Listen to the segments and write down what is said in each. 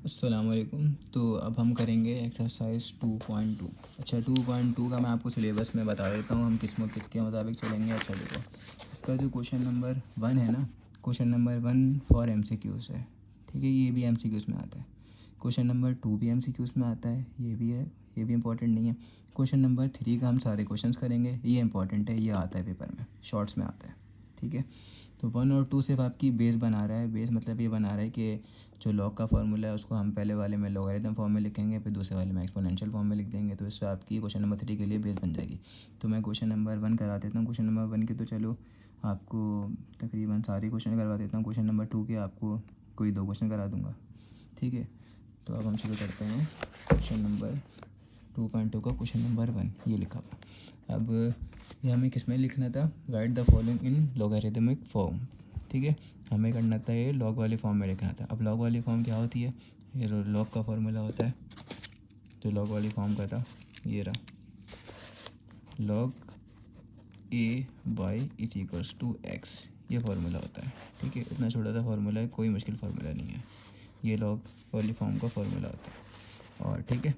अस्सलाम वालेकुम। तो अब हम करेंगे एक्सरसाइज 2.2। अच्छा, 2.2 का मैं आपको सिलेबस में बता देता हूँ हम किसके मुताबिक चलेंगे। अच्छा देखो, इसका जो क्वेश्चन नंबर 1 है ना, क्वेश्चन नंबर 1 फॉर MCQs है। ठीक है, ये भी MCQs में आता है। क्वेश्चन नंबर 2 भी MCQs में आता है, ये भी है, ये भी इंपॉर्टेंट नहीं है। क्वेश्चन नंबर 3 का हम सारे क्वेश्चंस करेंगे, ये इंपॉर्टेंट है, ये आता है पेपर में, शॉर्ट्स में आता है। ठीक है, तो 1 और 2 सिर्फ आपकी बेस बना रहा है। बेस मतलब ये बना रहा है कि जो लॉग का फार्मूला है उसको हम पहले वाले में लॉगरिथम फॉर्म में लिखेंगे, फिर दूसरे वाले में एक्सपोनेंशियल फॉर्म में लिख देंगे, तो इससे आपकी क्वेश्चन नंबर 3 के लिए बेस बन जाएगी। तो मैं क्वेश्चन नंबर 1 करा देता हूँ। क्वेश्चन नंबर 1 के तो चलो आपको तकरीबन सारे क्वेश्चन करवा देता हूँ। क्वेश्चन नंबर 2 के आपको कोई 2 क्वेश्चन करा दूँगा। ठीक है, तो अब हम शुरू करते हैं। क्वेश्चन नंबर 2.2 का क्वेश्चन नंबर 1 ये लिखा हुआ। अब ये हमें किस में लिखना था? Right the following in logarithmic form. ठीक है, हमें करना था ये लॉग वाले फॉर्म में लिखना था। अब लॉग वाली फॉर्म क्या होती है? ये लॉग का फॉर्मूला होता है, जो लॉग वाली फॉर्म का था ये रहा, log a by is equals to x, ये फार्मूला होता है। ठीक है, इतना छोटा सा फार्मूला है, कोई मुश्किल फार्मूला नहीं है। ये लॉग वाली फॉर्म का फार्मूला होता है। और ठीक है,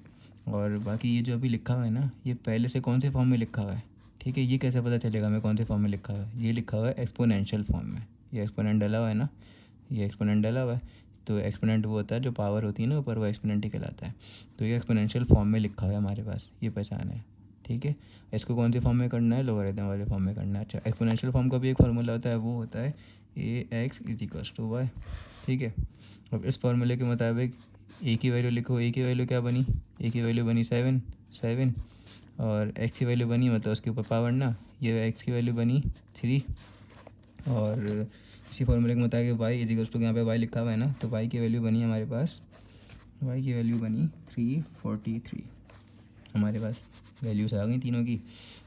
और बाकी ये जो अभी लिखा हुआ है ना, ये पहले से कौन से फॉर्म में लिखा हुआ है? ठीक है, ये कैसे पता चलेगा हमें कौन से फॉर्म में लिखा हुआ है? ये लिखा हुआ है एक्सपोनेंशियल फॉर्म में। ये एक्सपोनेंट डला हुआ है ना, ये एक्सपोनेंट डला हुआ है। तो एक्सपोनेंट वो होता है जो पावर होती है ना ऊपर, वो एक्सपोनेंट ही कहलाता है। तो ये एक्सपोनेंशियल फॉर्म में लिखा हुआ है हमारे पास, ये पहचान है। ठीक है, इसको कौन से फॉर्म में करना है? लोगरिथम वाले फॉर्म में करना है। अच्छा, एक्सपोनेंशियल फॉर्म का भी एक फार्मूला होता है, वो होता है AX is equals to y. ठीक है, अब इस फार्मूले के मुताबिक ए की वैल्यू लिखो। ए की वैल्यू क्या बनी? ए की वैल्यू बनी 7 और एक्स की वैल्यू बनी, मतलब उसके ऊपर पावर ना, ये एक्स की वैल्यू बनी 3। और इसी फार्मूले के मुताबिक वाई इज इक्वल्स टू, यहाँ पे वाई लिखा हुआ है ना, तो वाई की वैल्यू बनी हमारे पास, वाई की वैल्यू बनी 343। हमारे पास वैल्यूज़ आ गई तीनों की।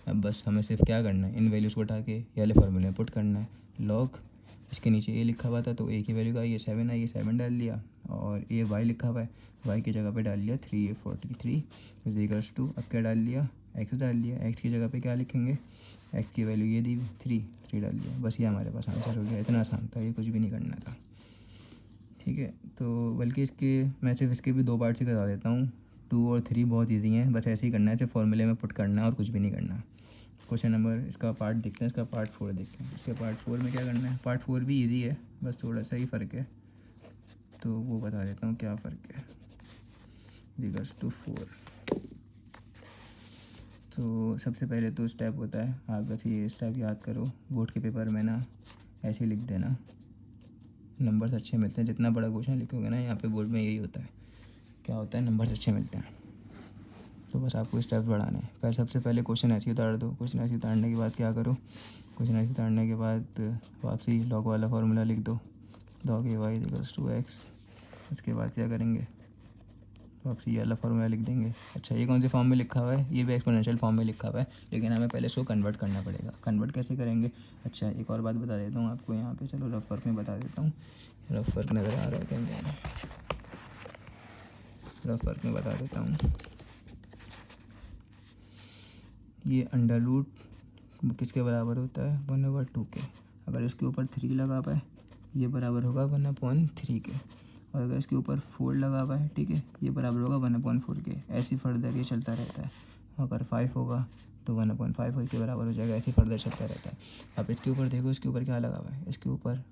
अब बस हमें सिर्फ क्या करना है, इन वैल्यूज़ को उठा के ये वाले फार्मूले में पुट करना है। लॉग, इसके नीचे ए लिखा हुआ था तो ए की वैल्यू का ये 7 आई, ये 7 डाल लिया। और ये वाई लिखा हुआ है, वाई की जगह पे डाल लिया 343 इज इक्वल्स टू, अब क्या डाल लिया? एक्स डाल लिया। एक्स की जगह पे क्या लिखेंगे? एक्स की वैल्यू ये दी 3 डाल लिया। बस ये हमारे पास आंसर हो गया। इतना आसान था, ये कुछ भी नहीं करना था। ठीक है, तो बल्कि इसके मैं सिर्फ इसके भी 2 पार्ट से करा देता हूँ। 2 और 3 बहुत इजी हैं, बस ऐसे ही करना है, सिर्फ फॉर्मूले में पुट करना है और कुछ भी नहीं करना। क्वेश्चन नंबर, इसका पार्ट देखते हैं, इसका पार्ट 4 देखते हैं। इसके पार्ट 4 में क्या करना है? पार्ट 4 भी इजी है, बस थोड़ा सा ही फ़र्क है, तो वो बता देता हूँ क्या फ़र्क है। दिगर्स टू 4, तो सबसे पहले तो स्टेप होता है, आप बस ये स्टेप याद करो। बोर्ड के पेपर में ना ऐसे लिख देना, नंबर्स अच्छे मिलते हैं। जितना बड़ा क्वेश्चन लिखोगे ना यहाँ पे बोर्ड में, यही होता है, क्या होता है, नंबर्स अच्छे मिलते हैं। तो बस आपको स्टेप बढ़ाने हैं। पहले सबसे पहले क्वेश्चन ऐसे उतार दो। क्वेश्चन ऐसे उतारने के बाद क्या करो? क्वेश्चन ऐसे उतारने के बाद वापसी लॉग वाला फार्मूला लिख दो, log a Y equals to x. उसके बाद क्या करेंगे? वापसी ये वाला फार्मूला लिख देंगे। अच्छा, ये कौन से फॉर्म में लिखा हुआ है? ये भी एक्सपोनेंशियल फॉर्म में लिखा हुआ है, लेकिन हमें पहले इसको कन्वर्ट करना पड़ेगा। कन्वर्ट कैसे करेंगे? अच्छा, एक और बात बता देता हूँ आपको यहाँ पे, चलो रफ वर्क में बता देता हूँ। रफ वर्क नज़र आ रहा है क्या? रफ वर्क में बता देता हूँ। ये अंडर रूट किसके बराबर होता है? 1/2 के। अगर इसके ऊपर 3 लगा हुआ है, ये बराबर होगा 1/3 के। और अगर इसके ऊपर 4 लगा हुआ है, ठीक है, ये बराबर होगा 1/4 के। ऐसे फर्दर ये चलता रहता है। अगर 5 होगा तो 1/5 के बराबर हो जाएगा, ऐसे फर्दर चलता रहता है। अब इसके ऊपर देखो, इसके ऊपर क्या लगा हुआ है? इसके ऊपर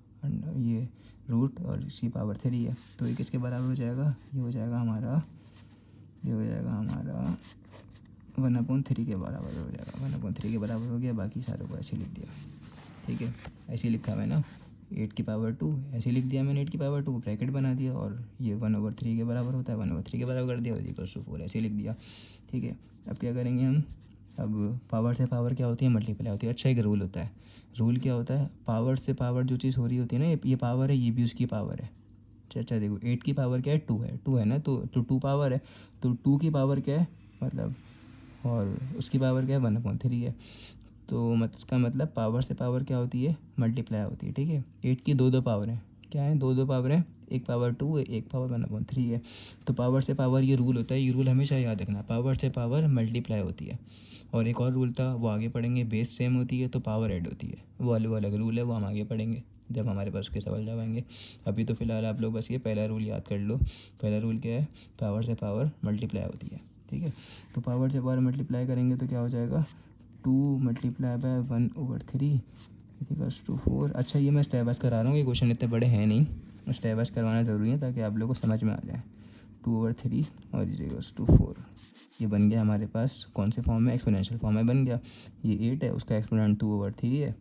ये रूट और इसकी पावर 3 है, तो ये किसके बराबर हो जाएगा? ये हो जाएगा हमारा, ये हो जाएगा हमारा 1/3 के बराबर हो जाएगा। 1/3 के बराबर हो गया, बाकी सारों को ऐसे लिख दिया। ठीक है, ऐसे लिखा है ना, 8 की पावर 2 ऐसे लिख दिया मैंने, 8 की पावर 2 ब्रैकेट बना दिया, और ये 1/3 के बराबर होता है, 1/3 के बराबर कर दिया, और इक्वल्स टू 4 ऐसे लिख दिया। ठीक है, अब क्या करेंगे हम? अब पावर से पावर क्या होती है? मल्टीप्लाई होती है। अच्छा, एक रूल होता है। रूल क्या होता है? पावर से पावर जो चीज़ हो रही होती है ना, ये पावर है, ये भी उसकी पावर है। अच्छा देखो, 8 की पावर क्या है? 2 है ना, तो 2 पावर है, तो 2 की पावर क्या है मतलब, और उसकी पावर क्या है? 1/3 है। तो इसका मतलब पावर से पावर क्या होती है? मल्टीप्लाई होती है। ठीक है, 8 की 2 पावर हैं, क्या है? 2 पावर हैं, एक पावर 2 है, एक पावर 1/3 है। तो पावर से पावर ये रूल होता है, ये रूल हमेशा याद रखना, पावर से पावर मल्टीप्लाई होती है। और एक और रूल था, वो आगे पढ़ेंगे, बेस सेम होती है तो पावर ऐड होती है, वो अलग अलग रूल है, वो हम आगे पढ़ेंगे। जब हमारे पास उसके सवाल जवाब आएंगे। अभी तो फ़िलहाल आप लोग बस ये पहला रूल याद कर लो। पहला रूल क्या है, पावर से पावर मल्टीप्लाई होती है, ठीक है। तो पावर से पावर मल्टीप्लाई करेंगे तो क्या हो जाएगा, 2 मल्टीप्लाई बाय 1/3 इक्वल्स टू 4। अच्छा ये मैं स्टेप वाइज करा रहा हूँ, ये क्वेश्चन इतने बड़े हैं नहीं, स्टेप वाइज करवाना ज़रूरी है ताकि आप लोगों को समझ में आ जाए। 2/3 और इक्वल्स टू 4, ये बन गया हमारे पास कौन से फॉर्म में, एक्सपोनेंशियल फॉर्म में बन गया। ये 8 है, उसका एक्सपोनेंट 2/3 है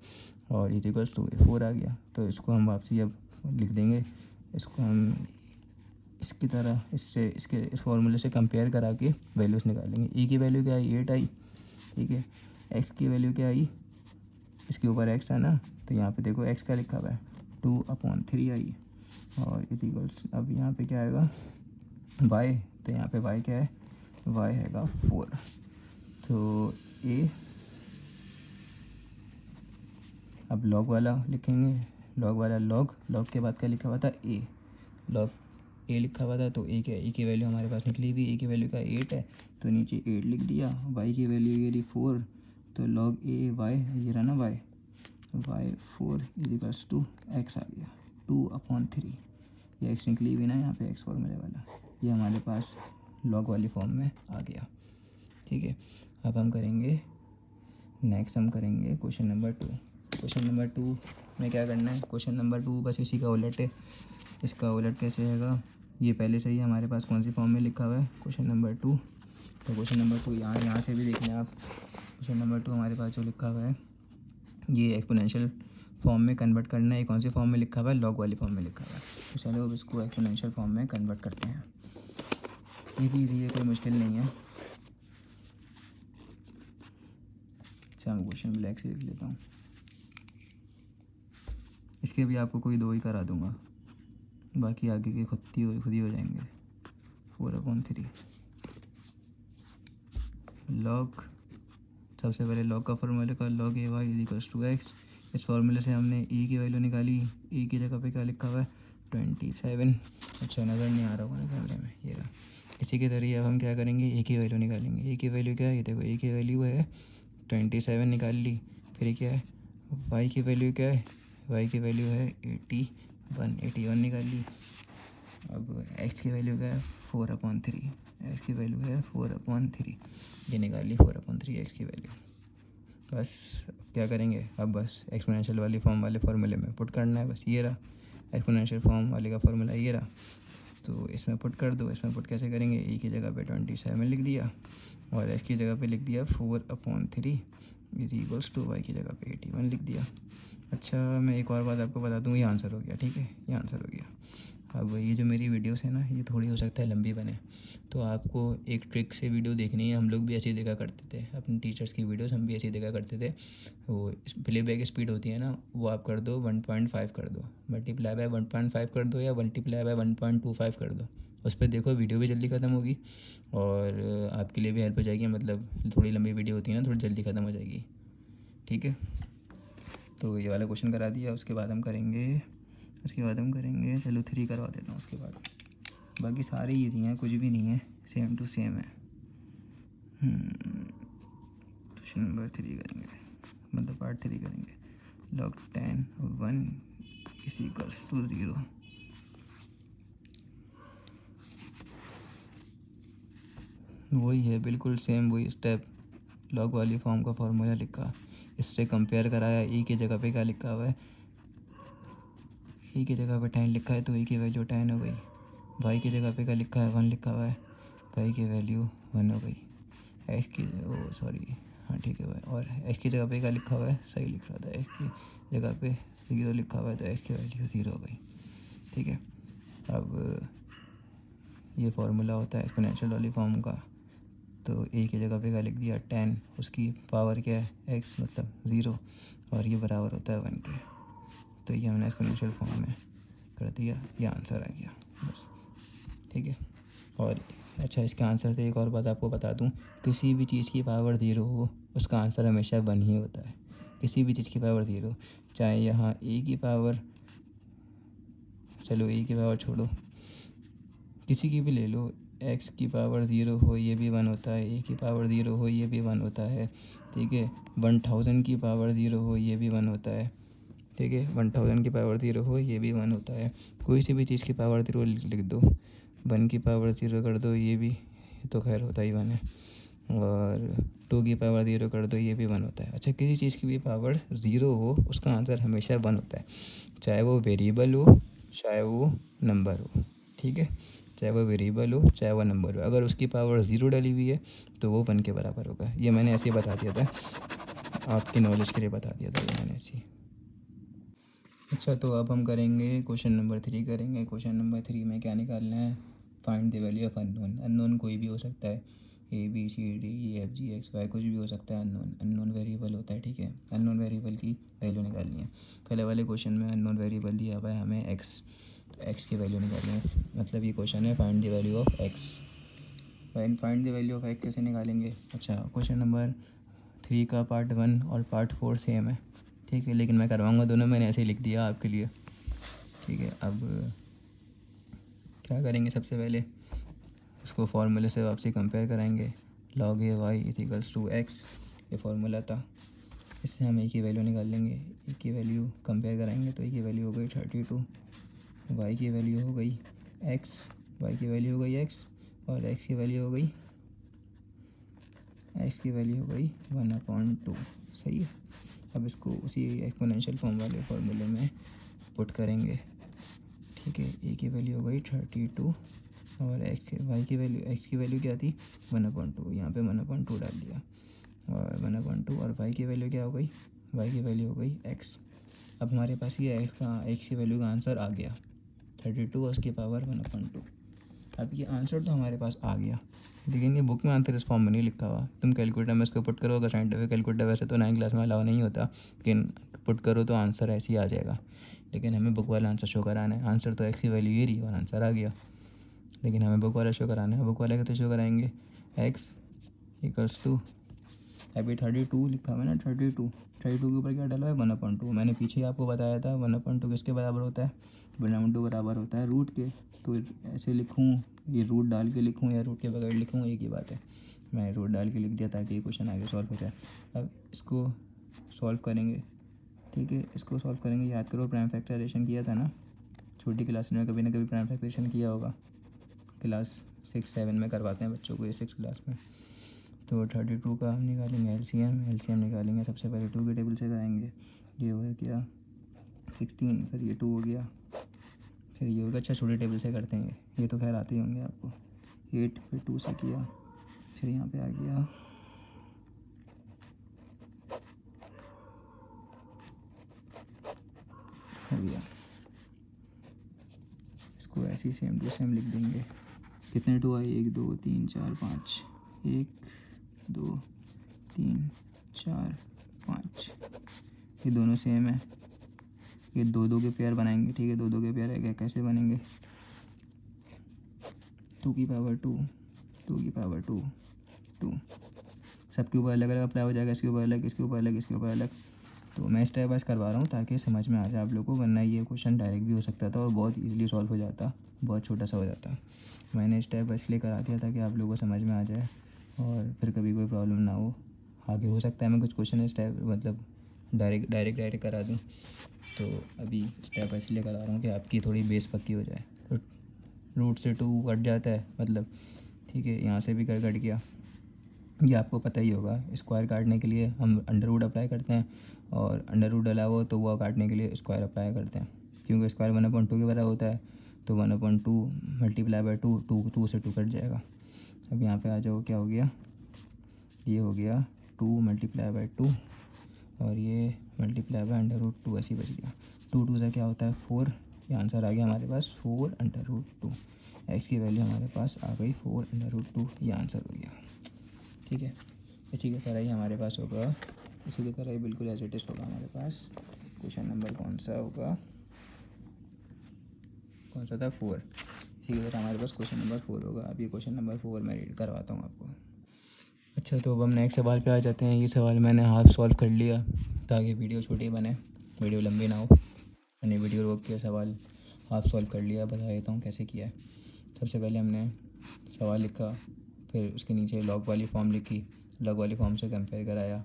और इज इक्वल्स टू 4 आ गया। तो इसको हम वापसी अब लिख देंगे, इसको हम इसकी तरह इससे इसके इस फॉर्मूले से कंपेयर करा के वैल्यूज़ निकालेंगे। ई की वैल्यू क्या आई, 8 आई, ठीक है। एक्स की वैल्यू क्या आई, इसके ऊपर एक्स है ना, तो यहाँ पे देखो एक्स का लिखा हुआ है 2/3 आई और इज इक्वल्स, अब यहाँ पे क्या आएगा वाई, तो यहाँ पे वाई क्या है, वाई हैगा 4। तो ए, अब लॉग वाला लिखेंगे, लॉग वाला लॉग, लॉग के बाद क्या लिखा हुआ था ए, लॉग ए लिखा हुआ था। तो ए क्या, ए की वैल्यू हमारे पास निकली हुई, ए की वैल्यू का 8 है तो नीचे 8 लिख दिया। वाई की वैल्यू ये रही 4, तो लॉग ए वाई, ये रहा ना Y, Y 4 equals to X आ गया 2/3। ये एक्स निकली हुई ना यहाँ पे, एक्स फॉर्मूले वाला, ये हमारे पास लॉग वाली फॉर्म में आ गया, ठीक है। अब हम करेंगे नेक्स्ट, हम करेंगे क्वेश्चन नंबर 2। क्वेश्चन नंबर 2 में क्या करना है, क्वेश्चन नंबर 2 बस इसी का उलट है। इसका उलट कैसे हैगा, ये पहले से ही हमारे पास कौन सी फॉर्म में लिखा हुआ है, क्वेश्चन नंबर 2। तो क्वेश्चन नंबर 2 यहाँ से भी देख लें आप। क्वेश्चन नंबर 2 हमारे पास जो लिखा हुआ है, ये एक्सपोनेंशियल फॉर्म में कन्वर्ट करना है। ये कौन सी फॉर्म में लिखा हुआ है, लॉग वाली फॉर्म में लिखा हुआ है। तो चलो अब इसको एक्सपोनेंशियल फॉर्म में कन्वर्ट करते हैं। ये भी ईजी है, कोई मुश्किल नहीं है। अच्छा मैं क्वेश्चन ब्लैक से लिख लेता हूँ, इसके भी आपको कोई 2 ही करा दूँगा, बाकी आगे के खुद ही हो जाएंगे। 4/3 लॉग, सबसे पहले लॉग का फॉर्मूला का, log a Y equals to x. इस फॉर्मूले से हमने ई की वैल्यू निकाली, ई की जगह पे क्या लिखा हुआ है 27। अच्छा नज़र नहीं आ रहा होगा ना कैमरे में, ये रहा। इसी के जरिए अब हम क्या करेंगे, ए की वैल्यू निकालेंगे। ए की वैल्यू क्या है, ये देखो ए की वैल्यू है 27 निकाल ली। फिर क्या है, वाई की वैल्यू क्या है, वाई की वैल्यू है 81 निकाल ली। अब एक्स की वैल्यू क्या है 4/3, एक्स की वैल्यू है 4/3, ये निकाल ली 4/3 एक्स की वैल्यू। बस क्या करेंगे, अब बस एक्सपोनेंशियल वाली फॉर्म वाले फार्मूले में पुट करना है। बस ये रहा एक्सपोनेंशियल फॉर्म वाले का फार्मूला, ये रहा। तो इसमें पुट कर दो। इसमें पुट कैसे करेंगे, ए की जगह पे 27 लिख दिया और एक्स की जगह पे लिख दिया 4/3 इज इक्वल्स टू वाई की जगह पे 81 लिख दिया। अच्छा मैं एक और बात आपको बता दूँ, ये आंसर हो गया, ठीक है, ये आंसर हो गया। अब ये जो मेरी वीडियोस है ना, ये थोड़ी हो सकता है लंबी बने, तो आपको एक ट्रिक से वीडियो देखनी है। हम लोग भी ऐसे ही देखा करते थे, अपने टीचर्स की वीडियोस हम भी ऐसे ही देखा करते थे। वो प्लेबैक स्पीड होती है ना, वो आप कर दो 1.5 कर दो, मल्टीप्लाई बाय 1.5 कर दो या मल्टीप्लाई बाय 1.25 कर दो। उस पर देखो वीडियो भी जल्दी ख़त्म होगी और आपके लिए भी हेल्प हो जाएगी। मतलब थोड़ी लंबी वीडियो होती है ना, थोड़ी जल्दी ख़त्म हो जाएगी, ठीक है। तो ये वाला क्वेश्चन करा दिया, उसके बाद हम करेंगे चलो 3 करवा देता हूँ उसके बाद। बाकी सारे ईजी हैं, कुछ भी नहीं है, सेम टू सेम है। क्वेश्चन नंबर 3 करेंगे, मतलब पार्ट 3 करेंगे। Log 10 1 is equals to 0। वही है बिल्कुल सेम, वही स्टेप, लॉग वाली फॉर्म का फॉर्मूला लिखा, इससे कंपेयर कराया। ई की जगह पे क्या लिखा हुआ है, ई की जगह पे 10 लिखा है तो ई की वैल्यू 10 हो गई। वाई की जगह पे क्या लिखा है 1 लिखा हुआ है, वाई की वैल्यू 1 हो गई। एक्स की सॉरी हाँ ठीक है भाई, और एक्स की जगह पे क्या लिखा हुआ है, सही लिख रहा था, एक्स की जगह पे 0 लिखा हुआ है तो एक्स की वैल्यू 0 हो गई, ठीक है। अब ये फार्मूला होता है एक्सपोनेंशियल वाली फॉर्म का, तो ए की जगह पे क्या लिख दिया 10, उसकी पावर क्या है एक्स मतलब 0 और ये बराबर होता है 1 के। तो ये हमने एक्सपोनेंशियल फॉर्म में कर दिया, ये आंसर आ गया बस, ठीक है। और अच्छा इसका आंसर से एक और बात आपको बता दूं, किसी भी चीज़ की पावर 0 हो उसका आंसर हमेशा 1 ही होता है। किसी भी चीज़ की पावर 0, चाहे यहाँ ए की पावर, चलो ए की पावर छोड़ो, किसी की भी ले लो, एक्स की पावर 0 हो ये भी 1 होता है, ए की पावर 0 हो ये भी 1 होता है, ठीक है। 1000 की पावर 0 हो ये भी 1 होता है, ठीक है। 1000 की पावर 0 हो, ये भी 1 होता है। कोई सी भी चीज़ की पावर 0 लिख दो, 1 की पावर 0 कर दो, ये भी तो खैर होता ही 1 है। और 2 की पावर 0 कर दो, ये भी 1 होता है। अच्छा, किसी चीज़ की भी पावर 0 हो, उसका आंसर हमेशा 1 होता है, चाहे वो वेरिएबल हो, चाहे वो नंबर हो। ठीक है, चाहे वो वेरिएबल हो, चाहे वो नंबर हो, अगर उसकी पावर 0 डली हुई है तो वो 1 के बराबर होगा। ये मैंने ऐसे ही बता दिया था, आपकी नॉलेज के लिए बता दिया था ये मैंने ऐसे ही। अच्छा, तो अब हम करेंगे क्वेश्चन नंबर 3 करेंगे। क्वेश्चन नंबर 3 में क्या निकालना है? Find the value of unknown. Unknown कोई भी हो सकता है, ABCDEFGXY कुछ भी हो सकता है। अननोन वेरिएबल होता है। ठीक है, अननोन वेरिएबल की वैल्यू निकालनी है। पहले वाले क्वेश्चन में अननोन वेरिएबल दिया हुआ है हमें एक्स, तो एक्स की वैल्यू निकालनी है। मतलब ये क्वेश्चन है find the value of x. Find the value of x कैसे निकालेंगे? अच्छा, क्वेश्चन नंबर 3 का पार्ट 1 और पार्ट 4 सेम है। ठीक है, लेकिन मैं करवाऊँगा दोनों, मैंने ऐसे ही लिख दिया आपके लिए। ठीक है, अब क्या करेंगे? सबसे पहले इसको फार्मूले से वापसी कंपेयर कराएंगे। log a y is to x, ये फार्मूला था, इससे हम ए की वैल्यू निकाल लेंगे। ए की वैल्यू कंपेयर कराएंगे तो ए की वैल्यू हो गई 32, वाई की वैल्यू हो गई एक्स, वाई की वैल्यू हो गई एक्स, और एक्स की वैल्यू हो गई 1/2। सही है। अब इसको उसी एक्सपोनेंशियल फॉर्म वाले फार्मूले में पुट करेंगे। ठीक है, ए की वैल्यू हो गई 32 और एक्स की वैल्यू क्या थी? 1/2। यहाँ पे 1/2 डाल दिया, और 1/2, और वाई की वैल्यू क्या हो गई? वाई की वैल्यू हो गई एक्स। अब हमारे पास ये एक्स की वैल्यू का आंसर आ गया 32 और उसकी पावर 1/2। अब ये आंसर तो हमारे पास आ गया, लेकिन ये बुक में आंसर इस फॉर्म में नहीं लिखा हुआ। तुम कैलकुलेटर में इसको पुट करो, अगर साइंटिफिक कैलकुलेटर, वैसे तो 9th क्लास में अलाउ नहीं होता, लेकिन पुट करो तो आंसर ऐसे ही आ जाएगा। लेकिन हमें बुक वाला आंसर शो कराना है। आंसर तो एक्स की वैल्यू ये रही और आंसर आ गया, लेकिन हमें बुक वाला शो कराना है। बुक वाला कैसे शो कराएंगे? एक्स इक्वल्स टू, अभी 32 लिखा हुआ है ना, 32 के ऊपर क्या डाला है? 1/2। मैंने पीछे ही आपको बताया था 1/2 किसके बराबर होता है? 1/2 बराबर होता है रूट के। तो ऐसे लिखूँ, ये रूट डाल के लिखूँ या रूट के बगैर लिखूँ, एक ही बात है। मैं रूट डाल के लिख दिया ताकि ये क्वेश्चन आगे सॉल्व हो जाए। अब इसको सॉल्व करेंगे। ठीक है, इसको सॉल्व करेंगे। याद करो, प्राइम फैक्टराइजेशन किया था ना छोटी क्लास में, कभी ना कभी प्राइम फैक्टराइजेशन किया होगा। क्लास 6-7 में करवाते हैं बच्चों को, ये 6 क्लास में। तो 32 का हम निकालेंगे एलसीएम निकालेंगे। सबसे पहले 2 के टेबल से कराएंगे। ये हो गया 16, फिर ये 2 हो गया, फिर ये हो गया। अच्छा, छोटे टेबल से करते हैं, ये तो खैर आते ही होंगे आपको। 8, फिर 2 से किया, फिर यहाँ पे आ गया हो गया। इसको ऐसे ही सेम टू सेम लिख देंगे। कितने 2 आए? 1 2 3 4 5, 1 2 3 4 5, ये दोनों सेम है। ये 2 के पेयर बनाएंगे। ठीक है, 2 के पेयर है क्या? कैसे बनेंगे? 2 की पावर 2, 2 की पावर 2, 2, सबके ऊपर अलग अलग अप्लाई हो जाएगा। इसके ऊपर अलग, इसके ऊपर अलग, इसके ऊपर अलग। तो मैं स्टेप वाइज करवा रहा हूँ ताकि समझ में आ जाए आप लोगों को, वरना ये क्वेश्चन डायरेक्ट भी हो सकता था और बहुत इजीली सॉल्व हो जाता, बहुत छोटा सा हो जाता। मैंने स्टेप वाइज इसलिए करा दिया ताकि आप लोगों को समझ में आ जाए और फिर कभी कोई प्रॉब्लम ना हो आगे। हो सकता है मैं कुछ क्वेश्चन स्टेप मतलब डायरेक्ट करा दूँ, तो अभी स्टेप वाइज इसलिए करा रहा हूँ कि आपकी थोड़ी बेस पक्की हो जाए। तो रूट से 2 कट जाता है मतलब, ठीक है, यहाँ से भी कट गया। ये आपको पता ही होगा, स्क्वायर काटने के लिए हम अंडर रूट अप्लाई करते हैं, और अंडर रूट डला हुआ तो वो काटने के लिए स्क्वायर अप्लाई करते हैं, क्योंकि स्क्वायर 1/2 के बराबर होता है। तो 1/2 मल्टीप्लाई बाय 2, 2 से 2 कट जाएगा। अब यहाँ पे आ जाओ, क्या हो गया? ये हो गया 2 मल्टीप्लाई बाय 2, और ये मल्टीप्लाई बाय √2, ऐसे ही बच गया। 2 से क्या होता है? 4। ये आंसर आ गया हमारे पास 4/2। एक्स की वैल्यू हमारे पास आ गई 4/2, ये आंसर हो गया। ठीक है, इसी की तरह ही हमारे पास होगा, इसी की तरह ही बिल्कुल एज इट इज़ होगा हमारे पास। क्वेश्चन नंबर कौन सा होगा? कौन सा था? 4। इसी की तरह हमारे पास क्वेश्चन नंबर 4 होगा। अब ये क्वेश्चन नंबर 4 मैं रीड करवाता हूँ आपको। अच्छा, तो अब हम नेक्स्ट सवाल पे आ जाते हैं। ये सवाल मैंने हाफ सॉल्व कर लिया ताकि वीडियो छोटी बने, वीडियो लंबी ना हो। मैंने वीडियो रोक के सवाल हाफ सॉल्व कर लिया, बता देता हूँ कैसे किया है। सबसे पहले हमने सवाल लिखा, फिर उसके नीचे लॉग वाली फॉर्म लिखी, लॉग वाली फॉर्म से कंपेयर कराया।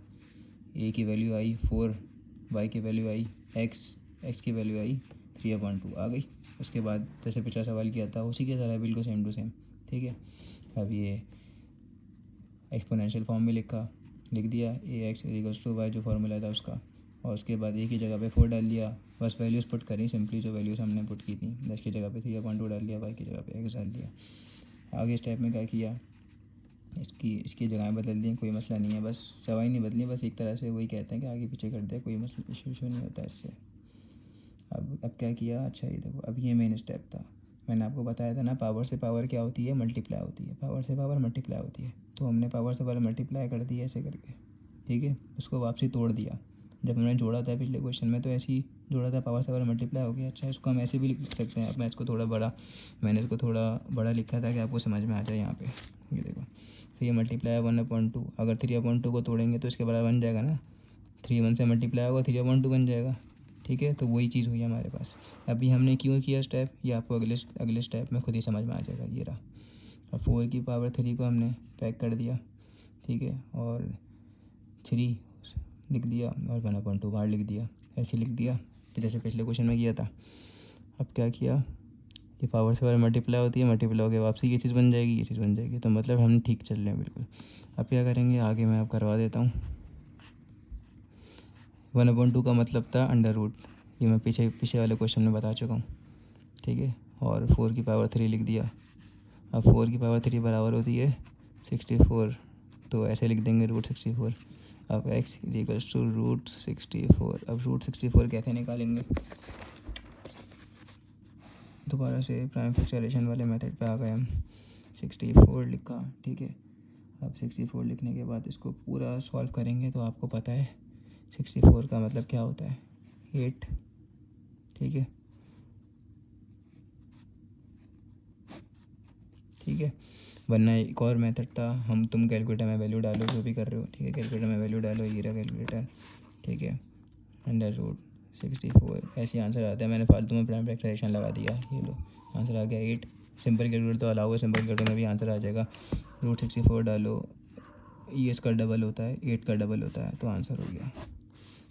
ए की वैल्यू आई 4, वाई की वैल्यू आई एक्स की वैल्यू आई 3/2 आ गई। उसके बाद जैसे पिछला सवाल किया था उसी की तरह बिल्कुल सेम टू सेम, ठीक है। अब ये एक्सपोनेंशियल फॉर्म में लिख दिया ax=y जो फार्मूला था उसका, और उसके बाद एक ही जगह पे 4 डाल दिया, बस वैल्यूज़ पुट करी सिंपली जो वैल्यूज़ हमने पुट की थी। x की जगह पे 3/2 डाल दिया, y की जगह पे x डाल दिया। आगे स्टेप में क्या किया, इसकी जगह बदल दी, कोई मसला नहीं है, बस सवाई नहीं बदली, बस एक तरह से वही कहते हैं कि आगे पीछे कर दे, कोई मसला इशू नहीं होता इससे। अब क्या किया, अच्छा ये देखो, अब ये मेन स्टेप था। मैंने आपको बताया था ना पावर से पावर क्या होती है, मल्टीप्लाई होती है, पावर से पावर मल्टीप्लाई होती है। तो हमने पावर से पावर मल्टीप्लाई कर दी ऐसे करके, ठीक है। उसको वापसी तोड़ दिया, जब हमने जोड़ा था पिछले क्वेश्चन में तो ऐसे ही जोड़ा था, पावर से पावर मल्टीप्लाई हो गया। अच्छा इसको हम ऐसे भी लिख सकते हैं, अब मैं इसको थोड़ा बड़ा, मैंने इसको थोड़ा बड़ा लिखा था कि आपको समझ में आ जाए। यहाँ पे ये देखो, 3 मल्टीप्लाई 1/2, अगर 3/2 को तोड़ेंगे तो इसके बराबर बन जाएगा ना, 3 1 से मल्टीप्लाई होगा 3/2 बन जाएगा, ठीक है। तो वही चीज़ हुई हमारे पास। अभी हमने क्यों किया स्टेप, ये आपको अगले स्टेप में खुद ही समझ में आ जाएगा। ये रहा, अब 4 की पावर 3 को हमने पैक कर दिया, ठीक है, और 3 लिख दिया और 1/2 बाहर लिख दिया, ऐसे लिख दिया जैसे पिछले क्वेश्चन में किया था। अब क्या किया, ये पावर से पावर मल्टीप्लाई होती है, मल्टीप्लाई हो गया वापसी ये चीज़ बन जाएगी, ये चीज़ बन जाएगी, तो मतलब हम ठीक चल रहे हैं बिल्कुल। अब क्या करेंगे आगे मैं आप करवा देता हूँ। 1/2 का मतलब था अंडर रूट, ये मैं पीछे वाले क्वेश्चन में बता चुका हूँ, ठीक है। और 4 की पावर 3 लिख दिया। अब 4 की पावर 3 बराबर होती है 64, तो ऐसे लिख देंगे √64। अब x=√64। अब √64 कैसे निकालेंगे, दोबारा से प्राइम फैक्टराइजेशन वाले मेथड पे आ गए हम। 64 लिखा, ठीक है। अब 64 लिखने के बाद इसको पूरा सॉल्व करेंगे तो आपको पता है 64 का मतलब क्या होता है, 8, ठीक है, ठीक है। वरना एक और मेथड था, तुम कैलकुलेटर में वैल्यू डालो जो भी कर रहे हो, ठीक है, कैलकुलेटर में वैल्यू डालो, ये रहा कैलकुलेटर, ठीक है, √64 ऐसे आंसर आता है। मैंने फालतू में प्राइम फैक्टराइजेशन लगा दिया, ये लो आंसर आ गया 8। सिंपल कैलकुलेटर तो अलाउ है, सिंपल कैलकुलेटर में भी आंसर आ जाएगा। √64 डालो, ये इसका डबल होता है, 8 का डबल होता है, तो आंसर हो गया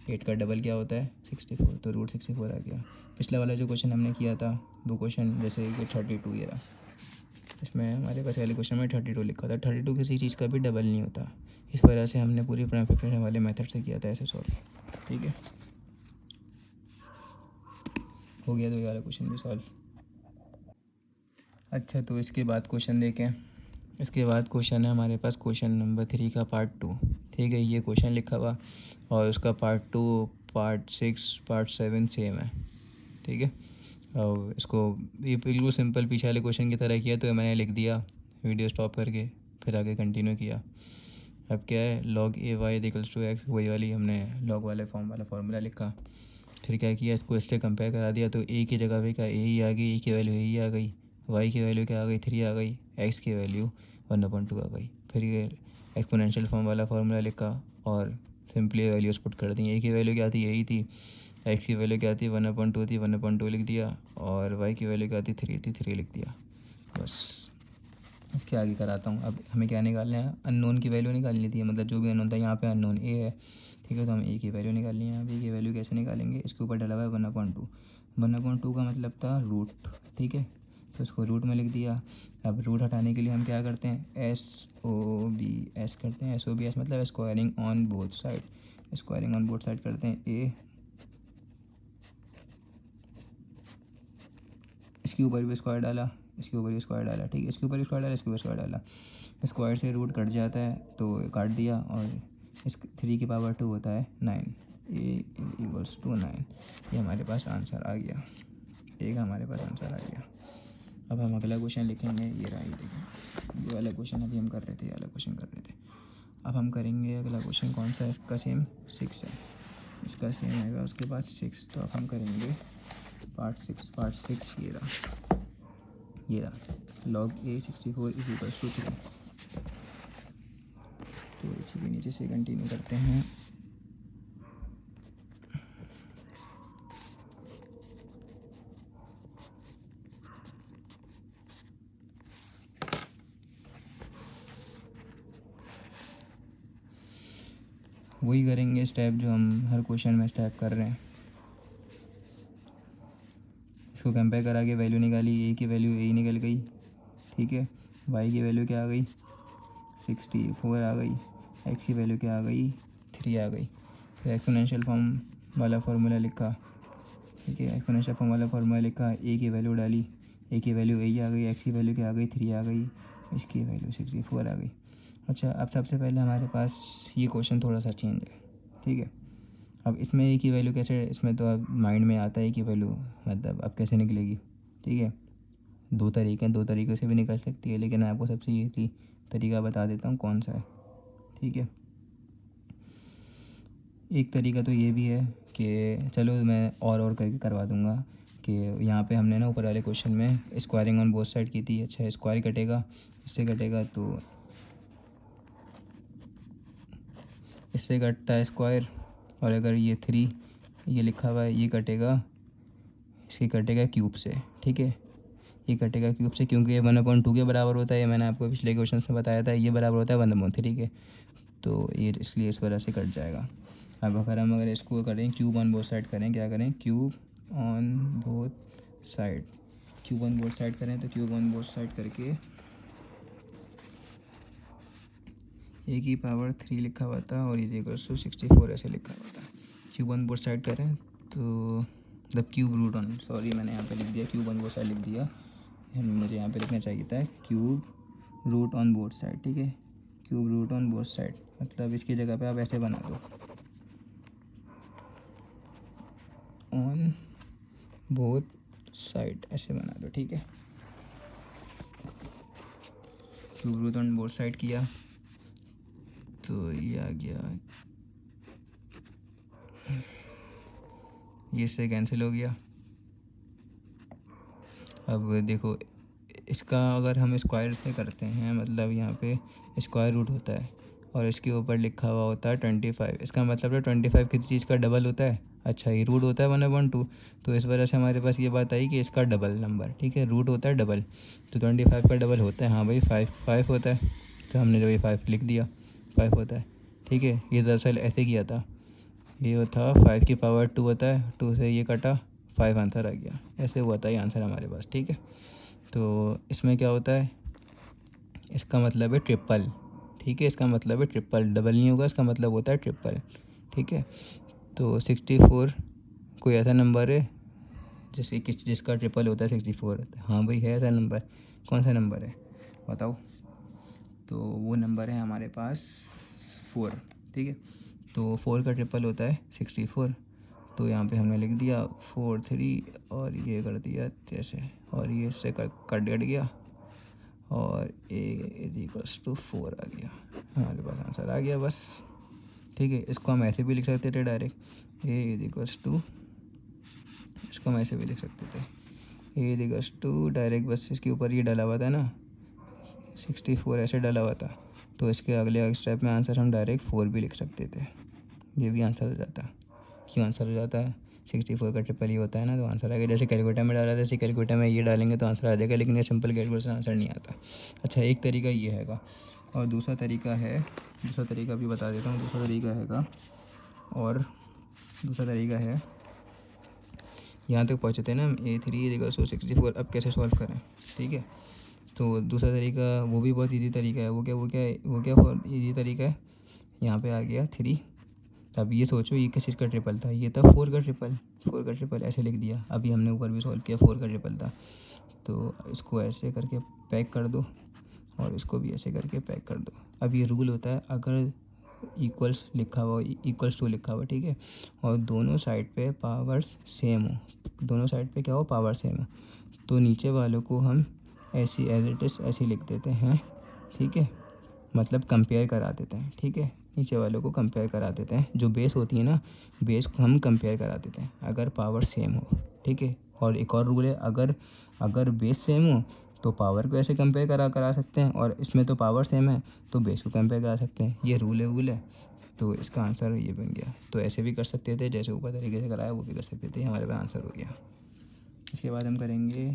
8 का डबल क्या होता है 64, तो √64 आ गया। पिछला वाला जो क्वेश्चन हमने किया था वो क्वेश्चन जैसे कि 32 ये रहा, इसमें हमारे पास वाले क्वेश्चन में 32 लिखा था। 32 किसी चीज़ का भी डबल नहीं होता, इस वजह से हमने पूरी प्राइम फैक्टराइजेशन वाले मेथड से किया था ऐसे सॉल्व, ठीक है। हो गया तो ये वाला क्वेश्चन भी सॉल्व। अच्छा तो इसके बाद क्वेश्चन देखें, इसके बाद क्वेश्चन है हमारे पास क्वेश्चन नंबर 3 का पार्ट 2, ठीक है। ये क्वेश्चन लिखा हुआ और उसका पार्ट 2, पार्ट 6, पार्ट 7 सेम है, ठीक है। और इसको ये बिल्कुल सिंपल पीछे वाले क्वेश्चन की तरह किया, तो मैंने लिख दिया वीडियो स्टॉप करके, फिर आगे कंटिन्यू किया। अब क्या है, log AY=x, वही वाली हमने लॉग वाले फॉर्म वाला फार्मूला लिखा। फिर क्या किया, इसको इससे कंपेयर करा दिया, तो a की जगह पे क्या a ही आ गई, e की वैल्यू a ही आ गई, y की वैल्यू क्या आ गई 3 आ गई, x की वैल्यू 1/2 आ गई। फिर ये एक्सपोनेंशियल फॉर्म वाला फार्मूला लिखा और सिंपली वैल्यूज़ पुट कर दी। a की वैल्यू क्या थी, यही थी, x की वैल्यू क्या थी 1/2 थी, 1/2 लिख दिया, और y की वैल्यू क्या थी 3 थी, 3 लिख दिया। बस इसके आगे कराता हूँ। अब हमें क्या निकालना है, अननोन की वैल्यू निकालनी थी, मतलब जो भी अननोन था, यहाँ पे अननोन a है, ठीक है, तो हम a की वैल्यू निकालनी है। अब a की वैल्यू कैसे निकालेंगे, इसके ऊपर डला हुआ है 1/2, 1/2 का मतलब था रूट, ठीक है, तो इसको रूट में लिख दिया। अब रूट हटाने के लिए हम क्या करते हैं, SOBS करते हैं, SOBS मतलब squaring on both side, squaring on both side करते हैं। a इसके ऊपर भी स्क्वायर डाला, इसके ऊपर भी स्क्वायर डाला, ठीक है, इसके ऊपर भी स्क्वायर डाला, इसके ऊपर स्क्वायर डाला, स्क्वायर से रूट कट जाता है तो काट दिया, और इस 3 की पावर 2 होता है 9, a=9। ये हमारे पास आंसर आ गया, एक हमारे पास आंसर आ गया। अब हम अगला क्वेश्चन लिखेंगे, ये रहा, ये देखें, ये वाला क्वेश्चन अभी हम कर रहे थे, ये वाला क्वेश्चन कर रहे थे। अब हम करेंगे अगला क्वेश्चन, कौन सा है, इसका सेम 6 है, इसका सेम आएगा उसके बाद 6, तो अब हम करेंगे पार्ट 6, ये रहा log A64 = 3। तो इसी के नीचे से कंटिन्यू करते हैं। वही करेंगे स्टेप जो हम हर क्वेश्चन में स्टेप कर रहे हैं, इसको कंपेयर करा के वैल्यू निकाली, ए की वैल्यू ए निकल गई, ठीक है। वाई की वैल्यू क्या आ गई, 64 आ गई। एक्स की वैल्यू क्या आ गई, 3 आ गई। फिर एक्सपोनेंशियल फॉर्म वाला फार्मूला लिखा, ठीक है। एक्सपोनेंशियल फॉर्म वाला फार्मूला लिखा, ए की वैल्यू डाली, ए की वैल्यू ए आ गई, एक्स की वैल्यू क्या आ गई, 3 आ गई, इसकी वैल्यू 64 आ गई। अच्छा, अब सबसे पहले हमारे पास ये क्वेश्चन थोड़ा सा चेंज है, ठीक है। अब इसमें ए की वैल्यू कैसे, इसमें तो अब माइंड में आता है कि वैल्यू मतलब अब कैसे निकलेगी, ठीक है। दो तरीके हैं, दो तरीक़ों से भी निकल सकती है, लेकिन मैं आपको सबसे ईज़ी तरीका बता देता हूँ कौन सा है, ठीक है। एक तरीका तो ये भी है कि चलो मैं और करके करवा दूँगा कि यहाँ पे हमने ना ऊपर वाले क्वेश्चन में स्क्वायरिंग ऑन बोथ साइड की थी। अच्छा, स्क्वायर कटेगा, इससे कटेगा तो इससे कटता है स्क्वायर, और अगर ये 3 ये लिखा हुआ है ये कटेगा, इसके कटेगा क्यूब से, ठीक है। ये कटेगा क्यूब से क्योंकि ये 1/2 के बराबर होता है, ये मैंने आपको पिछले क्वेश्चन में बताया था, ये बराबर होता है 1/3 के, तो ये इसलिए इस वजह से कट जाएगा। अब अगर इसको करें क्यूब ऑन बोथ साइड करें, क्या करें, cube on both side, cube on both side करें तो क्यूब ऑन बोथ साइड करके ए की पावर 3 लिखा हुआ था और इज इक्वल्स टू 64 ऐसे लिखा हुआ था। क्यूब ऑन बोथ साइड करें तो the cube root on, sorry मैंने यहाँ पे लिख दिया क्यूब ऑन बोथ साइड लिख दिया, मुझे यहाँ पे लिखना चाहिए था cube root on both side, ठीक है। Cube root on both side मतलब इसकी जगह पे आप ऐसे बना दो, ऑन बोथ साइड ऐसे बना दो, ठीक है। Cube root on both side किया तो ये आ गया, ये इससे कैंसिल हो गया। अब देखो इसका अगर हम स्क्वायर से करते हैं, मतलब यहाँ पे स्क्वायर रूट होता है और इसके ऊपर लिखा हुआ होता है 25, इसका मतलब है 25 किसी चीज़ का डबल होता है। अच्छा, ये रूट होता है 1/2, तो इस वजह से हमारे पास ये बात आई कि इसका डबल नंबर, ठीक है, रूट होता है डबल, तो 25 का डबल होता है, हाँ भाई 5 होता है, तो हमने जो ये 5 लिख दिया, 5 होता है, ठीक है। ये दरअसल ऐसे किया था, ये होता 5 की पावर 2 होता है, 2 से ये कटा 5 आंसर आ गया, ऐसे हुआ था ये आंसर हमारे पास, ठीक है। तो इसमें क्या होता है, इसका मतलब है ट्रिपल, ठीक है, इसका मतलब है ट्रिपल, डबल नहीं होगा, इसका मतलब होता है ट्रिपल, ठीक है। तो 64 कोई ऐसा नंबर है जैसे जिसका ट्रिपल होता है 64, हाँ भाई है ऐसा नंबर, कौन सा नंबर है बताओ। तो वो नंबर है हमारे पास 4, ठीक है। तो 4 का ट्रिपल होता है 64, तो यहाँ पे हमने लिख दिया 4 3 और ये कर दिया जैसे, और ये इससे कट गया और ए इज इक्वल्स टू 4 आ गया, हमारे पास आंसर आ गया बस, ठीक है। इसको हम ऐसे भी लिख सकते थे direct, a is equals to, इसको हम ऐसे भी लिख सकते थे, a is equals to direct, बस इसके ऊपर ये डला हुआ था ना 64 ऐसे डला हुआ था, तो इसके अगले स्टेप में आंसर हम डायरेक्ट 4 भी लिख सकते थे, ये भी आंसर हो जाता। क्यों आंसर हो जाता है, 64 का ट्रिपल ही होता है ना, तो आंसर आ गया। जैसे कैलकुलेटर में डाला, जैसे कैलकुलेटर में ये डालेंगे तो आंसर आ जाएगा, लेकिन ये सिंपल कैलकुलेशन आंसर नहीं आता। अच्छा, एक तरीका ये हैगा, और दूसरा तरीका भी बता देता हूँ। दूसरा तरीका है यहाँ तक पहुँचे थे ना हम, A3 = 64, अब कैसे सॉल्व करें, ठीक है। तो दूसरा तरीका वो भी बहुत ईजी तरीका है, वो क्या ईजी तरीका है, यहाँ पे आ गया 3, अब ये सोचो ये किस चीज़ का ट्रिपल था, ये था 4 का ट्रिपल ऐसे लिख दिया। अभी हमने ऊपर भी सॉल्व किया, 4 का ट्रिपल था, तो इसको ऐसे करके पैक कर दो और इसको भी ऐसे करके पैक कर दो। अब ये रूल होता है, अगर इक्वल्स लिखा हुआ, इक्वल्स टू लिखा हुआ, ठीक है, और दोनों साइड पे पावर्स सेम हो, दोनों साइड पे क्या हो, पावर सेम हो, तो नीचे वालों को हम ऐसी एज इट इज़ ऐसे लिख देते हैं, ठीक है, मतलब कंपेयर करा देते हैं, ठीक है। नीचे वालों को कंपेयर करा देते हैं, जो बेस होती है ना, बेस को हम कंपेयर करा देते हैं अगर पावर सेम हो, ठीक है। और एक और रूल है, अगर बेस सेम हो तो पावर को ऐसे कंपेयर करा सकते हैं, और इसमें तो पावर सेम है तो बेस को कंपेयर करा सकते हैं, ये रूल है। तो इसका आंसर ये बन गया। तो ऐसे भी कर सकते थे, जैसे ऊपर तरीके से कराया वो भी कर सकते थे, हमारे पास आंसर हो गया। इसके बाद हम करेंगे,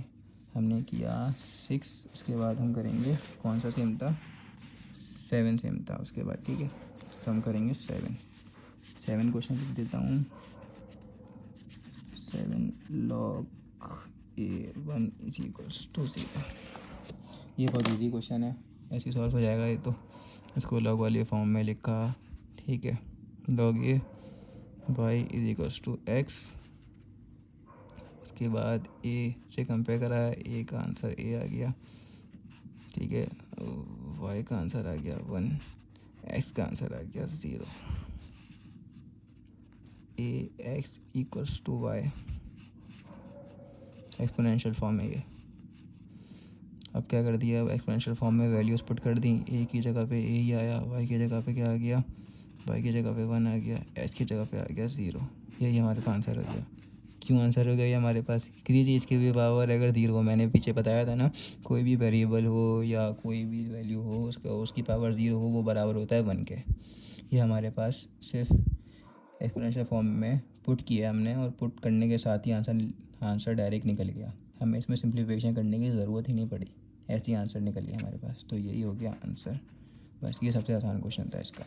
हमने किया 6, उसके बाद हम करेंगे कौन सा सेम था, 7 सेम था उसके बाद, ठीक है। तो हम करेंगे 7 क्वेश्चन लिख देता हूँ, 7 log A1 is equals to 0। ये बहुत इजी क्वेश्चन है, ऐसे सॉल्व हो जाएगा ये तो। इसको लॉग वाले फॉर्म में लिखा, ठीक है, log a y is equals to x. उसके बाद ए से कंपेयर करा, ए का आंसर ए आ गया, ठीक है, वाई का आंसर आ गया 1, एक्स का आंसर आ गया 0। A x equals to Y, exponential form है ये। अब क्या कर दिया, एक्सपोनेंशियल फॉर्म में वैल्यूज पुट कर दी। ए की जगह पे ए ही आया, वाई की जगह पे क्या आ गया, वाई की जगह पे 1 आ गया, एक्स की जगह पे आ गया 0। यही हमारे पास आंसर हो गया। क्यों आंसर हो गया ये हमारे पास, किसी चीज़ की भी पावर अगर 0 हो, मैंने पीछे बताया था ना, कोई भी वेरिएबल हो या कोई भी वैल्यू हो, उसकी पावर 0 हो, वो बराबर होता है 1 के। ये हमारे पास सिर्फ एक्सपोनेंशियल फॉर्म में पुट किया हमने, और पुट करने के साथ ही आंसर डायरेक्ट निकल गया। हमें इसमें सिंप्लीफिकेशन करने की ज़रूरत ही नहीं पड़ी, ऐसे ही आंसर निकल गया हमारे पास। तो यही हो गया आंसर, बस ये सबसे आसान क्वेश्चन था इसका।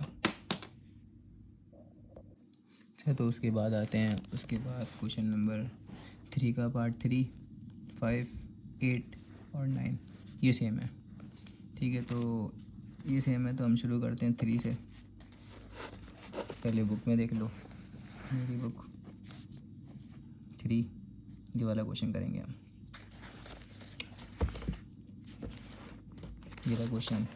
अच्छा, तो उसके बाद आते हैं, उसके बाद क्वेश्चन नंबर 3 का पार्ट 3, 5, 8 और 9 ये सेम है, ठीक है। तो ये सेम है, तो हम शुरू करते हैं 3 से। पहले बुक में देख लो, मेरी बुक 3, ये वाला क्वेश्चन करेंगे हम। ये था क्वेश्चन।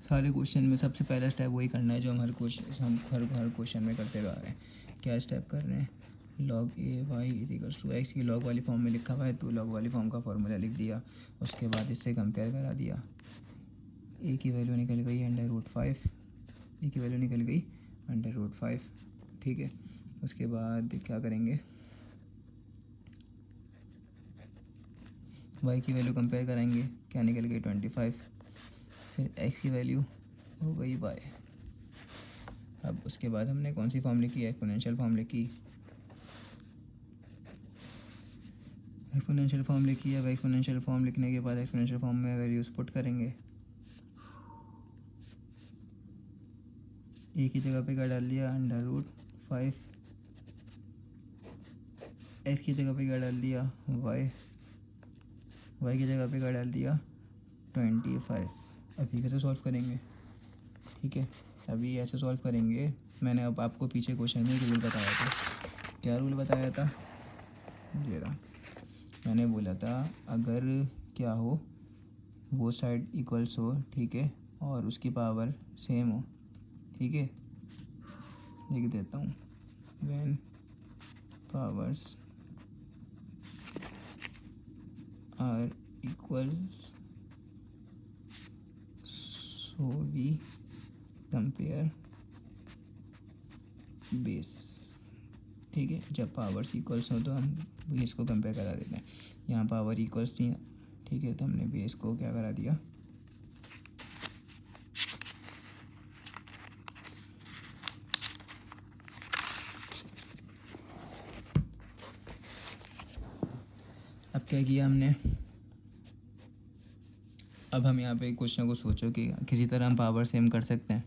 सारे क्वेश्चन में सबसे पहला स्टेप वही करना है जो हम हर क्वेश्चन में करते हुए आ रहे हैं। क्या स्टेप कर रहे हैं, log a y is equals to x की लॉग वाली फॉर्म में लिखा हुआ है, तो लॉग वाली फॉर्म का फॉर्मूला लिख दिया। उसके बाद इससे कंपेयर करा दिया। ए की वैल्यू निकल गई √5, ए की वैल्यू निकल गई √5, ठीक है। उसके बाद क्या करेंगे, वाई की वैल्यू कंपेयर करेंगे, क्या निकल गई 25। फिर एक्स की वैल्यू हो गई वाई। अब उसके बाद हमने कौन सी फॉर्म लिखी, एक्सपोनेंशियल फॉर्म लिखी, एक्सपोनेंशियल फॉर्म लिखी। अब एक्सपोनेंशियल फॉर्म लिखने के बाद एक्सपोनेंशियल फॉर्म में वैल्यूज पुट करेंगे। ए की जगह पे क्या डाल दिया, √5, एक्स की जगह पे क्या डाल दिया, वाई, वाई की जगह पे क्या डाल दिया 25। अभी कैसे सॉल्व करेंगे, ठीक है, अभी ऐसे सॉल्व करेंगे। मैंने अब आपको पीछे क्वेश्चन में एक रूल बताया था। क्या रूल बताया था, ये रहा। मैंने बोला था अगर क्या हो, वो साइड इक्वल्स हो, ठीक है, और उसकी पावर सेम हो, ठीक है, लिख देता हूँ, when powers are equals so we compare base, ठीक है। जब पावर्स इक्वल्स हो तो हम बेस को कंपेयर करा देते हैं। यहाँ पावर इक्वल्स थी, ठीक है, तो हमने बेस को क्या करा दिया, अब क्या किया हमने, अब हम यहाँ पे क्वेश्चन को सोचो कि किसी तरह हम पावर सेम कर सकते हैं।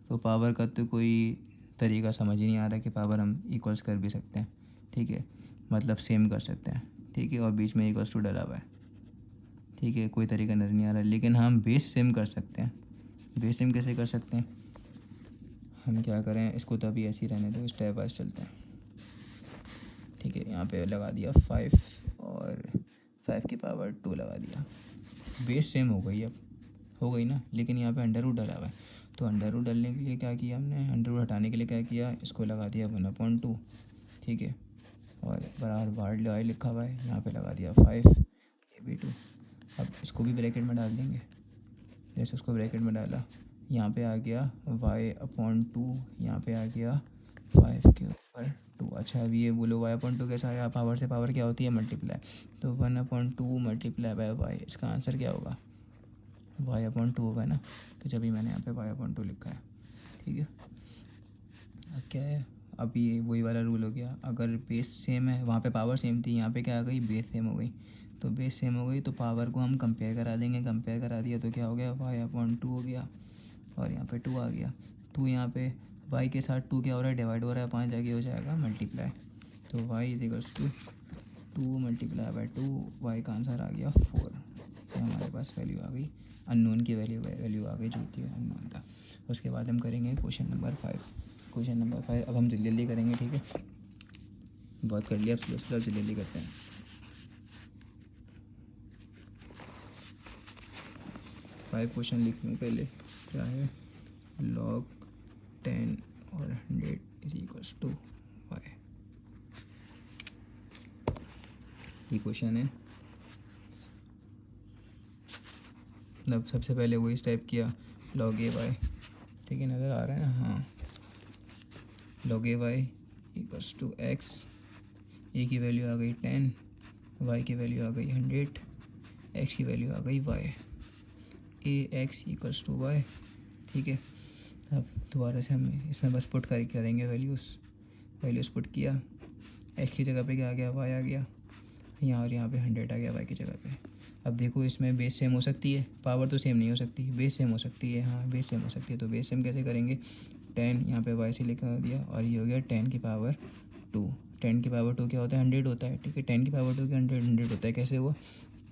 तो पावर का तो कोई तरीका समझ ही नहीं आ रहा कि पावर हम इक्वल्स कर भी सकते हैं, ठीक है, मतलब सेम कर सकते हैं, ठीक है, और बीच में इक्वल्स टू डला हुआ है, ठीक है, कोई तरीका नज़र नहीं आ रहा। लेकिन हम बेस सेम कर सकते हैं। बेस सेम कैसे कर सकते हैं, हम क्या करें, इसको तो अभी ऐसे ही रहने दो, स्टेप वाइज चलते हैं, ठीक है। यहाँ पे लगा दिया 5 और 5 की पावर 2 लगा दिया। बेस सेम हो गई, अब हो गई ना, लेकिन यहाँ पे अंडर रूट डला हुआ है। तो अंडर रूट डालने के लिए क्या किया हमने, अंडर रूट हटाने के लिए क्या किया, इसको लगा दिया 1/2, ठीक है, और बराबर वार्ड वाई लिखा हुआ है, यहाँ पे लगा दिया 5, ये भी 2। अब इसको भी ब्रैकेट में डाल देंगे, जैसे उसको ब्रैकेट में डाला, यहाँ पे आ गया y/2, यहाँ पे आ गया 5 के ऊपर 2। अच्छा, अब ये बोलो y/2 कैसा आया, पावर से पावर क्या होती है, मल्टीप्लाई, तो 1/2 मल्टीप्लाई बाय वाई, इसका आंसर क्या होगा, y/2 होगा ना। तो जब भी मैंने यहाँ पे y/2 लिखा है, ठीक है। अब क्या है, अब ये वही वाला रूल हो गया, अगर बेस सेम है, वहाँ पे पावर सेम थी, यहाँ पे क्या आ गई, बेस सेम हो गई। तो बेस सेम हो गई तो पावर को हम कंपेयर करा देंगे, कंपेयर करा दिया तो क्या हो गया, y/2 हो गया, और यहाँ पे 2 आ गया। 2 यहाँ पे y के साथ 2 क्या हो रहा है, डिवाइड हो रहा है, 5 आगे हो जाएगा मल्टीप्लाई। तो y is equals to 2 multiply by 2, y का आंसर आ गया 4। ये हमारे पास वैल्यू आ गई, अननोन की वैल्यू आ गई जो कि अननोन था। उसके बाद हम करेंगे क्वेश्चन नंबर 5। क्वेश्चन नंबर 5 अब हम जल्दी जल्दी करेंगे, ठीक है, बहुत कर लिया, अब स्लो जल्दी जल्दी करते हैं। 5 क्वेश्चन लिखने पहले क्या है, log 10 और 100 इज इक्वल्स टू वाई। ये क्वेश्चन है, मतलब सबसे पहले वो इस टाइप किया log ए वाई, ठीक है, नज़र आ रहा है ना, हाँ, log A Y equals to X, A की वैल्यू आ गई 10, वाई की वैल्यू आ गई 100, एक्स की वैल्यू आ गई y, a x equals to y, ठीक है। अब दोबारा से हम इसमें बस पुट कर करेंगे वैल्यूज़ पुट किया, एक्स की जगह पे क्या आ गया, वाई आ गया यहाँ, और यहाँ पे 100 आ गया वाई की जगह पे। अब देखो इसमें बेस सेम हो सकती है, पावर तो सेम नहीं हो सकती, बेस सेम हो सकती है, हाँ बेस सेम हो सकती है। तो बेस सेम कैसे करेंगे, 10 यहाँ पे वाई से लिखा दिया, और ये हो गया 10 की पावर 2। 10 की पावर 2 क्या होता है, 100 होता है, ठीक है। 10 की पावर 2 क्या 100 होता है, कैसे हुआ,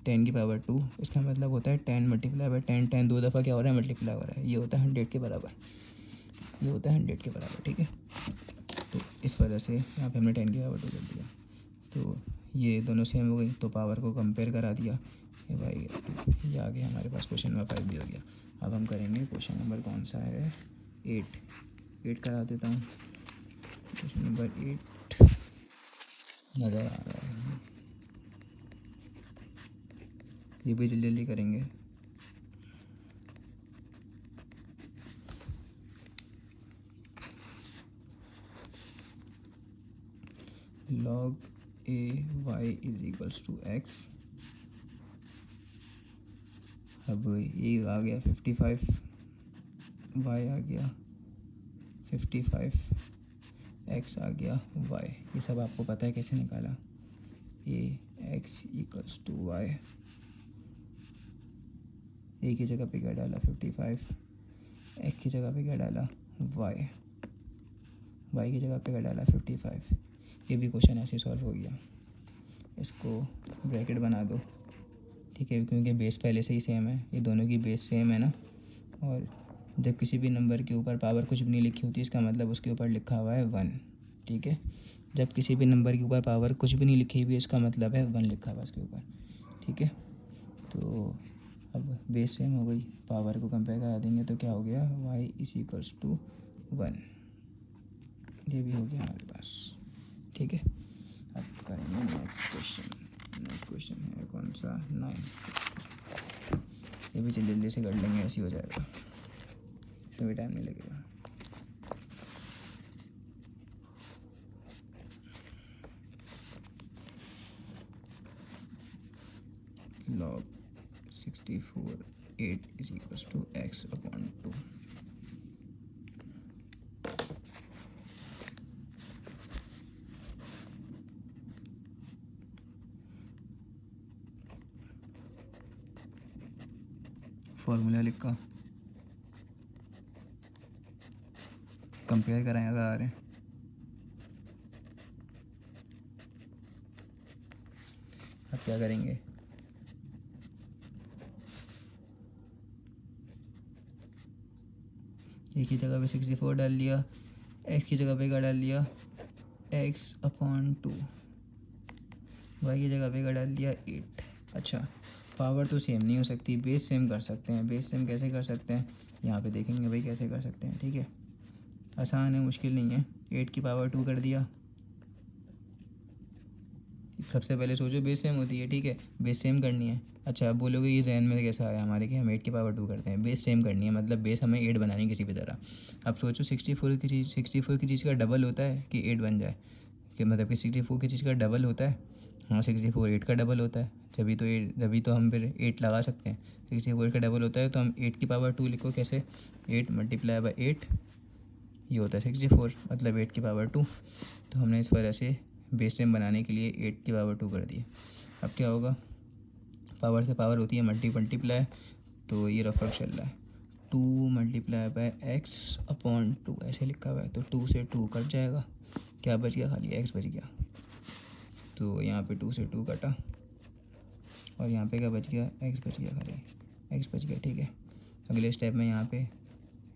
10 की पावर 2, इसका मतलब होता है 10 मल्टीप्लाई बाय 10, 10 दो दफ़ा क्या हो रहा है, मल्टीप्लाई हो रहा है, ये होता है 100 के बराबर, ये होता है 100 के बराबर, ठीक है। तो इस वजह से यहाँ पे हमने 10 की पावर 2 कर दिया, तो ये दोनों सेम हो गई, तो पावर को कंपेयर करा दिया, ये भाई 2, ये आ गया हमारे पास, क्वेश्चन नंबर 5 भी हो गया। अब हम करेंगे क्वेश्चन नंबर कौन सा है, 8 करा देता हूँ, क्वेश्चन नंबर 8 नज़र आ रहा है, ये भी जल्दी जल्दी करेंगे। log A y is equals to x, अब ये आ गया 55, वाई आ गया 55, एक्स आ गया वाई, ये सब आपको पता है कैसे निकाला, ए एक्स इक्वल्स टू वाई, ए की जगह पे क्या डाला 55, एक्स की जगह पे क्या डाला वाई, वाई की जगह पे क्या डाला 55। ये भी क्वेश्चन ऐसे सॉल्व हो गया, इसको ब्रैकेट बना दो, ठीक है, क्योंकि बेस पहले से ही सेम है, ये दोनों की बेस सेम है ना, और जब किसी भी नंबर के ऊपर पावर कुछ भी नहीं लिखी होती, इसका मतलब उसके ऊपर लिखा हुआ है 1, ठीक है। जब किसी भी नंबर के ऊपर पावर कुछ भी नहीं लिखी हुई, इसका मतलब है 1 लिखा हुआ इसके ऊपर, ठीक है। तो अब बेस सेम हो गई, पावर को कंपेयर करा देंगे तो क्या हो गया, y इज इक्वल्स टू 1, ये भी हो गया हमारे पास, ठीक है। अब करेंगे नेक्स्ट क्वेश्चन है कौन सा, 9, ये भी जल्दी जल्दी से कर लेंगे, ऐसे ही हो जाएगा, इसमें भी टाइम नहीं लगेगा। log 64 8 is equals to x upon 2। Formula लिखा, कंपेयर कराएं अगर आ रहे हैं, अब क्या करेंगे, ए की जगह पे 64 डाल लिया, एक्स की जगह पे क्या डाल लिया, एक्स अपॉन 2, वाई की जगह पे क्या डाल दिया 8। अच्छा, पावर तो सेम नहीं हो सकती, बेस सेम कर सकते हैं, बेस सेम कैसे कर सकते हैं, यहाँ पे देखेंगे भाई कैसे कर सकते हैं, ठीक है, आसान है, मुश्किल नहीं है। 8 की पावर 2 कर दिया, सबसे पहले सोचो बेस सेम होती है, ठीक है, बेस सेम करनी है। अच्छा, अब बोलोगे ये जहन में कैसा आया हमारे कि हम 8 की पावर 2 करते हैं, बेस सेम करनी है, मतलब बेस हमें 8 बनानी है किसी भी तरह। अब सोचो 64 की चीज़ का डबल होता है कि 8 बन जाए, कि मतलब कि 64 की चीज़ का डबल होता है, हाँ 64 8 का डबल होता है, जभी तो हम फिर 8 लगा सकते हैं, 64 का डबल होता है, तो हम 8 की पावर 2 लिखो कैसे, 8 मल्टीप्लाई बाई 8, ये होता है 64, मतलब 8 की पावर 2। तो हमने इस वजह से बेस सेम बनाने के लिए 8 की पावर 2 कर दी। अब क्या होगा, पावर से पावर होती है मल्टीप्लाई, तो ये रफर चल रहा है, 2 मल्टीप्लाई बाय एक्स अपॉन 2 ऐसे लिखा हुआ है, तो 2 से 2 कट जाएगा, क्या बच गया, खाली एक्स बच गया। तो यहाँ पे 2 से 2 कटा और यहाँ पे क्या बच गया, x बच गया, खाली x बच गया। ठीक है, अगले स्टेप में यहाँ पे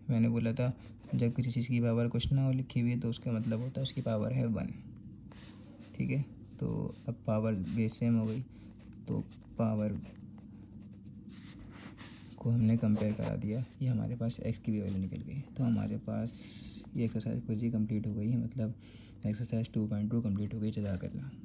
मैंने बोला था जब किसी चीज़ की पावर कुछ ना हो लिखी हुई है तो उसका मतलब होता है उसकी पावर है 1। ठीक है, तो अब पावर बेस सेम हो गई, तो पावर को हमने कंपेयर करा दिया, ये हमारे पास x की भी वैल्यू निकल गई। तो हमारे पास ये एक्सरसाइज पूरी कंप्लीट हो गई है, मतलब एक्सरसाइज 2.2 कंप्लीट हो गई। जज़ाकल्लाह।